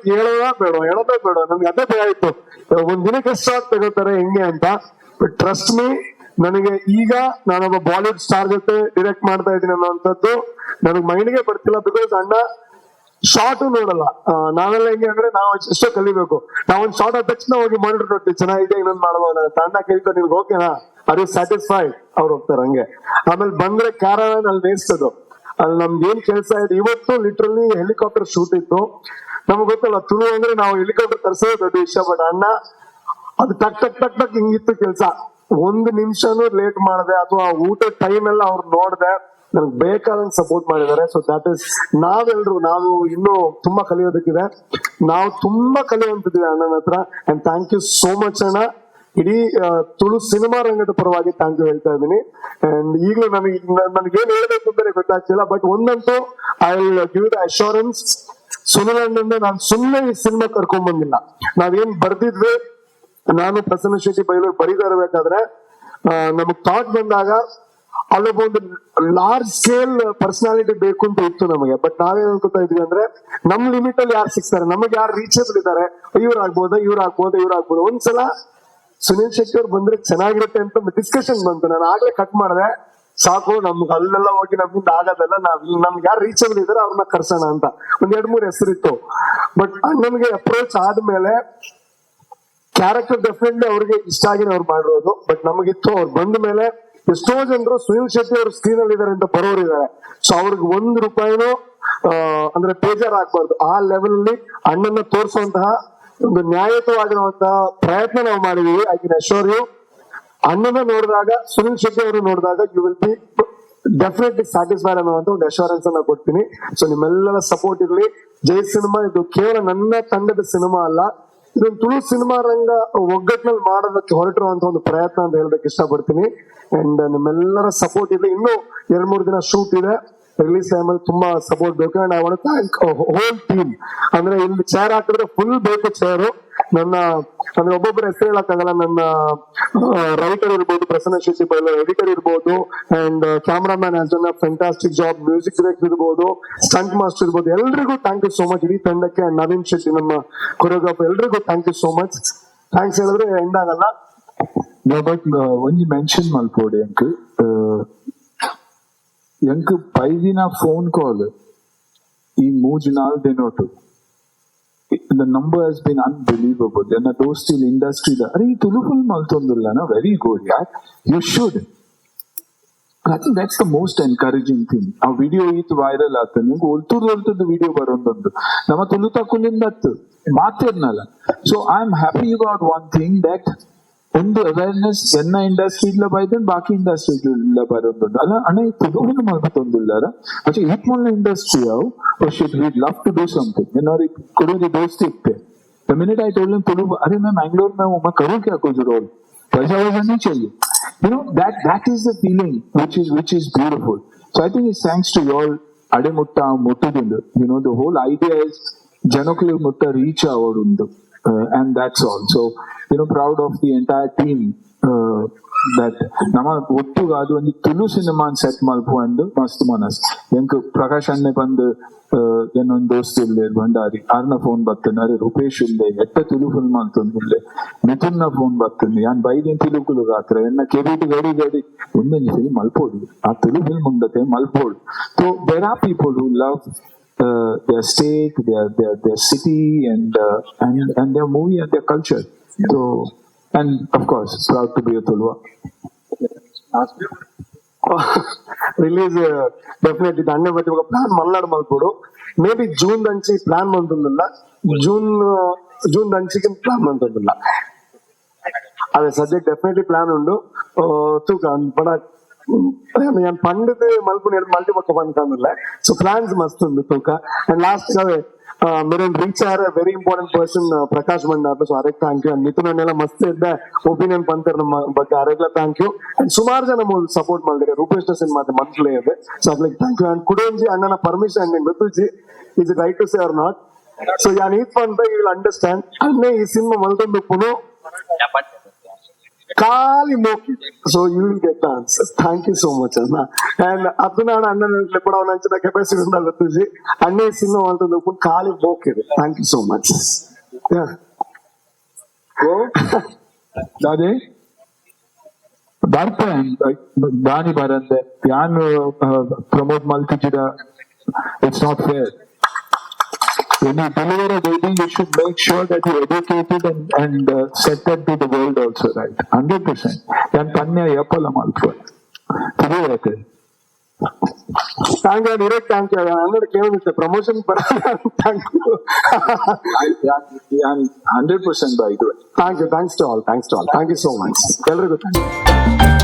ಬೇಡ ನನ್ಗೆ ಅದೇ ಭಯ ಆಯ್ತು, ಒಂದ್ ದಿನಕ್ಕೆ ಎಷ್ಟು ಶಾರ್ಟ್ ತಗೋತಾರೆ ಹೆಂಗೆ ಅಂತ. ಬಟ್ ಟ್ರಸ್ಟ್ ಮೀ, ನನಗೆ ಈಗ ನಾನೊಬ್ಬ ಬಾಲಿವುಡ್ ಸ್ಟಾರ್ ಜೊತೆ ಡೈರೆಕ್ಟ್ ಮಾಡ್ತಾ ಇದ್ದೀನಿ ಅನ್ನೋಂಥದ್ದು ನನಗೆ ಮೈಂಡ್ಗೆ ಬರ್ತಿಲ್ಲ. ಬಿಕಾಸ್ ಅಣ್ಣ ಶಾರ್ಟ್ ನೋಡಲ್ಲ, ನಾವೆಲ್ಲ ಹೆಂಗೆ ಅಂದ್ರೆ ನಾವು ಎಷ್ಟೋ ಕಲಿಬೇಕು. ನಾವೊಂದ್ ಶಾರ್ಟ್ ಆದ ತಕ್ಷಣ ಹೋಗಿ ಮಾನಿಟರ್ ನೋಡ್ತೀವಿ, ಚೆನ್ನಾಗಿದೆ ಇನ್ನೊಂದು ಮಾಡಬಹುದು ಅಂತ. ಅಣ್ಣ ಕೇಳ್ತಾರೆ ನಿಮ್ಗೆ ಓಕೆನಾ, ಅದು ಸ್ಯಾಟಿಸ್ಫೈಡ್, ಅವ್ರು ಹೋಗ್ತಾರೆ ಹಂಗೆ. ಆಮೇಲೆ ಬಂದ್ರೆ ಕ್ಯಾರವನ್ ಅಲ್ಲಿ ವೇಸ್ತದು, ಅಲ್ಲಿ ನಮ್ದು ಏನ್ ಕೆಲಸ ಇದೆ. ಇವತ್ತು ಲಿಟ್ರಲಿ ಹೆಲಿಕಾಪ್ಟರ್ ಶೂಟ್ ಇತ್ತು, ನಮ್ಗೆ ಗೊತ್ತಲ್ಲ ತುಳು ಅಂದ್ರೆ ನಾವು ಹೆಲಿಕಾಪ್ಟರ್ ತರಿಸೋದು ದೊಡ್ಡ ವಿಷಯ. ಬಟ್ ಅಣ್ಣ ಅದು ಟಕ್ ಟಕ್ ಟಕ್ ಟಕ್ ಹಿಂಗಿತ್ತು ಕೆಲಸ, ಒಂದು ನಿಮಿಷನೂ ಲೇಟ್ ಮಾಡದೆ ಅಥವಾ ಊಟ ಟೈಮ್ ಎಲ್ಲ ಅವ್ರು ನೋಡ್ದೆ ನನ್ಗೆ ಬೇಕಾದಂಗೆ ಸಪೋರ್ಟ್ ಮಾಡಿದ್ದಾರೆ. ಸೊ ದಟ್ ಇಸ್ ನಾವು ಇನ್ನೂ ತುಂಬಾ ಕಲಿಯೋದಕ್ಕಿದೆ, ನಾವು ತುಂಬಾ ಕಲಿಯುವಂತಿದ್ದೀವಿ ಅಣ್ಣನ ಹತ್ರ. And thank you so much ಅಣ್ಣ. ಇಡೀ ತುಳು ಸಿನಿಮಾ ರಂಗದ ಪರವಾಗಿ ಥ್ಯಾಂಕ್ ಯು ಹೇಳ್ತಾ ಇದ್ದೀನಿ. ಅಂಡ್ ಈಗಲೂ ನನಗೇನ್ ಹೇಳ್ಬೇಕು ಅಂತಾನೆ ಗೊತ್ತಾಗ್ತಿಲ್ಲ. ಬಟ್ ಒಂದಂತೂ I will give the assurance, Sunil ಅಣ್ಣಂದ ನಾನು ಸುಮ್ಮನೆ ಈ ಸಿನಿಮಾ ಕರ್ಕೊಂಡ್ ಬಂದಿಲ್ಲ. ನಾವೇನ್ ಬರ್ದಿದ್ವಿ, ನಾನು ಪ್ರಸನ್ನ ಶೆಟ್ಟಿ ಬೈಲೂರು ಬರೀತಾ ಇರ್ಬೇಕಾದ್ರೆ ನಮಗ್ ಥಾಟ್ ಬಂದಾಗ ಅಲ್ಲೊಬ್ಬ ಒಂದು ಲಾರ್ಜ್ ಸ್ಕೇಲ್ ಪರ್ಸನಾಲಿಟಿ ಬೇಕು ಅಂತ ಇತ್ತು ನಮಗೆ. ಬಟ್ ನಾವೇನ್ ಅನ್ಕೋತಾ ಇದ್ವಿ ಅಂದ್ರೆ ನಮ್ ಲಿಮಿಟ್ ಅಲ್ಲಿ ಯಾರು ಸಿಗ್ತಾರೆ, ನಮಗೆ ಯಾರು ರೀಚಬಲ್ ಇದ್ದಾರೆ, ಇವ್ರಾಗ್ಬೋದು. ಒಂದ್ಸಲ ಸುನಿಲ್ ಶೆಟ್ಟಿ ಅವ್ರು ಬಂದ್ರೆ ಚೆನ್ನಾಗಿರುತ್ತೆ ಅಂತ ಡಿಸ್ಕಷನ್ ಬಂತು. ನಾನು ಆಗ್ಲೇ ಕಟ್ ಮಾಡಿದೆ, ಸಾಕು ನಮ್ಗೆ ಅಲ್ಲೆಲ್ಲ ಹೋಗಿ ನಮ್ಗಿಂದ ಆಗೋದಲ್ಲ, ನಮ್ಗೆ ಯಾರು ರೀಚಬಲ್ ಇದಾರೆ ಅವ್ರನ್ನ ಕರ್ಸೋಣ ಅಂತ ಒಂದ್ 2-3 ಹೆಸರಿತ್ತು. ಬಟ್ ನಮ್ಗೆ ಅಪ್ರೋಚ್ ಆದ್ಮೇಲೆ ಕ್ಯಾರೆಕ್ಟರ್ ಡೆಫಿನೆಟ್ಲಿ ಅವ್ರಿಗೆ ಇಷ್ಟ ಆಗಿ ಅವ್ರು ಮಾಡಿರೋದು. ಬಟ್ ನಮಗಿತ್ತು, ಅವ್ರು ಬಂದ ಮೇಲೆ ಎಷ್ಟೋ ಜನರು ಸುನಿಲ್ ಶೆಟ್ಟಿ ಅವ್ರ ಸ್ಕ್ರೀನ್ ಅಲ್ಲಿ ಇದಾರೆ ಅಂತ ಬರೋರಿದ್ದಾರೆ. ಸೊ ಅವ್ರಿಗೆ ₹1 ಅಂದ್ರೆ ಬೇಜಾರ್ ಆಗ್ಬಾರ್ದು, ಆ ಲೆವೆಲ್ ಅಲ್ಲಿ ಅಣ್ಣನ್ನ ತೋರಿಸುವಂತಹ ಒಂದು ನ್ಯಾಯಯುತವಾಗಿರುವಂತಹ ಪ್ರಯತ್ನ ನಾವು ಮಾಡಿದೀವಿ. ಐ ಕ್ಯಾನ್ ಅಶ್ಯೂರ್ ಯು, ಅಣ್ಣನ ನೋಡಿದಾಗ, ಸುನಿಲ್ ಶೆಟ್ಟಿ ಅವರು ನೋಡಿದಾಗ you will be definitely satisfied ಅನ್ನುವಂತ ಒಂದು ಅಶ್ಯೂರೆನ್ಸ್ ಅನ್ನ ಕೊಡ್ತೀನಿ. ಸೊ ನಿಮ್ಮೆಲ್ಲರ ಸಪೋರ್ಟ್ ಇರ್ಲಿ. ಜೈ ಸಿನಿಮಾ ಇದು ಕೇವಲ ನನ್ನ ತಂಡದ ಸಿನಿಮಾ ಅಲ್ಲ, ಇದೊಂದು ತುಳು ಸಿನಿಮಾ ರಂಗ ಒಗ್ಗಟ್ಟಿನಲ್ಲಿ ಮಾಡೋದಕ್ಕೆ ಹೊರಟಿರುವಂತ ಒಂದು ಪ್ರಯತ್ನ ಅಂತ ಹೇಳೋದಕ್ಕೆ ಇಷ್ಟಪಡ್ತೀನಿ. ಅಂಡ್ ನಿಮ್ಮೆಲ್ಲರ ಸಪೋರ್ಟ್ ಇರ್ಲಿ. ಇನ್ನು 2-3 ದಿನ ಶೂಟ್ ಇದೆ, ರಿಲೀಸ್ ಟೈಮಲ್ಲಿ ತುಂಬಾ ಸಪೋರ್ಟ್ ಬೇಕು. And I want to thank whole team. ಅಂದ್ರೆ ಇಲ್ಲಿ ಚೇರ್ ಹಾಕಿದ್ರೆ ಫುಲ್ ಬೇಕು ಚೇರು. ನನ್ನ ಅಂದ್ರೆ ಒಬ್ಬೊಬ್ಬರ ಹೆಸರು ಹೇಳಕ್ಕಾಗಲ್ಲ. ನನ್ನ ರೈಟರ್ ಇರ್ಬೋದು, ಪ್ರಸನ್ನ ಶೆಟ್ಟಿ ಬೈಲೂರು ಎಡಿಟರ್ ಇರ್ಬೋದು, and cameraman has done a fantastic job, music director ಇರ್ಬೋದು, ಸ್ಟಂಟ್ ಮಾಸ್ಟರ್ ಇರ್ಬೋದು, ಎಲ್ರಿಗೂ ಥ್ಯಾಂಕ್ ಯು ಸೋ ಮಚ್. ಇಡೀ ತಂಡಕ್ಕೆ ನವೀನ್ ಶೆಟ್ಟಿ ನಮ್ಮ ಕೊರಿಯೋಗ್ರಾಫರ್, ಎಲ್ರಿಗೂ thank you so much. Thanks ಹೇಳಿದ್ರೆ ಎಂಡ್ ಆಗಲ್ಲ. ಬಟ್ ಒಂಜಿ ಮೆನ್ಷನ್ ಮಲ್ಪೋಡಿ ಎಂಕ್ ಪೈದಿನ ಫೋನ್ ಕಾಲ್ ಈ 3-4 ದಿನೋಟು the number has been unbelievable. Then those still industry the are Tulu film altondilla na very good, yeah. You should. I think that's the most encouraging thing. A video is viral aata ningu oltudu video barondondu nama tuluta kulindattu ಮಾತಿರ್ನಲ್ಲ. So I'm happy about one thing that ಒಂದು awareness ಎನ್ನ ಇಂಡಸ್ಟ್ರಿಲ ಬೈದನ್ ಬಾಕಿ ಇಂಡಸ್ಟ್ರಿಲ ಬರೋದುಂಡು ಅಲ್ಲ ಅಣ್ಣ ಈ ತುಳುವಿನ ಮಾಡ್ಕೊಂದಿಲ್ಲಾರ ಅಚ್ಚ ಈತ್ಮಲ್ನ ಇಂಡಸ್ಟ್ರಿ ಅವು should we love to do something ಏನಾರು ಕೊಡೋದು ದೋಸ್ತಿ ಇತ್ತೆ the minute I told him Tulu अरे मैं मैंगलोर में हूँ मैं करूँ क्या कुछ रोल पैसा वैसा नहीं चाहिए, you know, that is the feeling which is beautiful. So I think it's thanks to you all ade mutta muttudundu, you know, the whole idea is janakulu mutta reach avodundu, and that's all. So you know, proud of the entire team that nama ottu gaadu ondi tulu cinema set malpuandu mast manas enku prakash anne bandu ಏನೊಂದು ದೋಸ್ತ್ ಇಲ್ಲೇ ಭಂಡಾರಿ ಆರ್ನ phone ಬರ್ತೇನೆ ರೂಪೇಶ್ ಇಲ್ಲೇ ಎಟ್ಟ Tulu film ಅಂತಂದಿಲ್ಲೇ ಮಿಥುನ್ನ phone ಬರ್ತೇನೆ ಯಾನ್ ಬೈದಿನ ತುಳುಕುಲು ಗಾತ್ರ ಎನ್ನ ಕೆಬಿಟಿ ಗಡಿ ಗಡಿ ಒಂದೊಂದು ಫಿಲ್ಮ್ ಮಲ್ಪೋಡು ಆ ತುಳು ಫಿಲ್ಮ್ ಉಂಡತೆ ಮಲ್ಪೋಡು. So there are people who love their state, their city, and their movie and their culture. So, and of course, proud to be a Tulwa. Release definitely ದಂಡೆ ಬಟ್ಟಿ ఒక ಪ್ಲಾನ್ ಮಲ್ನಾಡು ಮಲ್ಪೋಡು ಮೇ ಬಿ ಜೂನ್ ದಂಚಿ plan ಬಂತಂದಿಲ್ಲ, June ದಂಚಿಗೆ plan ಬಂತಂದಿಲ್ಲ. ಅದೇ ಸದ್ಯಕ್ಕೆ ಡೆಫಿನೆಟ್ಲಿ ಪ್ಲಾನ್ ಉಂಡು ತೂಕ ಬಡ ഞാൻ പണ്ടത് മൽപ്പുണി മൾട്ടി പക്ക പണിക്കാന്നില്ല. ಸೊ ಪ್ಲಾನ್ಸ್ ಮಸ್ತ್ ಉಂಡು ತೂಕ. ಅಂಡ್ ಲಾಸ್ಟ್ మీరు reach are very important person Prakash Bhandar. So ಅದಕ್ಕೆ ಥ್ಯಾಂಕ್ ಯು. ಅಂಡ್ ಮಿಥುನ್ ಅನ್ನೆಲ್ಲ ಮಸ್ತ್ ಇದ್ದ ಒಪಿನಿಯನ್ ಪಂತರ್ ನಮ್ಮ ಬಗ್ಗೆ ಅದಕ್ಕೆಲ್ಲ ಥ್ಯಾಂಕ್ ಯು. ಅಂಡ್ ಸುಮಾರು ಜನ ಸಪೋರ್ಟ್ ಮಾಡಿದ್ರೆ ರೂಪೇಶ್ ಸಿನಿಮಾ ಮಂತ್ಲೇ ಇದೆ. ಸೊ ಅದಕ್ಕೆ ಥ್ಯಾಂಕ್ ಯು. ಅಂಡ್ ಕುಡೋಂಜಿ ಅಣ್ಣನ ಪರ್ಮಿಷನ್ ನಿಂಗೆ ಗೊತ್ತುಜಿ is it right to say or not. So ಯಾನ್ ಈತ್ ಪಂತ ಯು ವಿಲ್ ಅಂಡರ್ಸ್ಟ್ಯಾಂಡ್. ಅನ್ನೇ ಈ ಸಿನಿಮಾ ಮಲ್ತೊಂದು ಪುನಃ ಖಾಲಿ ಮೋಕಿ. So you will get the answer. Thank you so much ಅಣ್ಣ. ಅಂಡ್ ಅದನ್ನ ಅಣ್ಣನ ಕೂಡ ಅವನ ಕೆಪಾಸಿಟಿ ಉಂಡಲ್ಲ ತುಜಿ ಅಣ್ಣೇ ಸಿನಿಮಾ ಅಂತ ಖಾಲಿ ಮೋಕಿದೆ. Thank you so much. ಅದೇ ಬರ್ತೆ ದಾನಿ ಬರಂದೆ ಯಾನ್ ಪ್ರಮೋಟ್ ಮಲ್ತಿಜಿಡ. It's not fair. When you deliver a baby, you should make sure that you educate it and set that to the world also, right? 100%. Yan panya yapala malpo. Tiriyorate. Thank you, direct thank you. Another came with the promotion, but thank you. 100% by the way. Thank you. Thanks to all. Thank you so much. Everybody.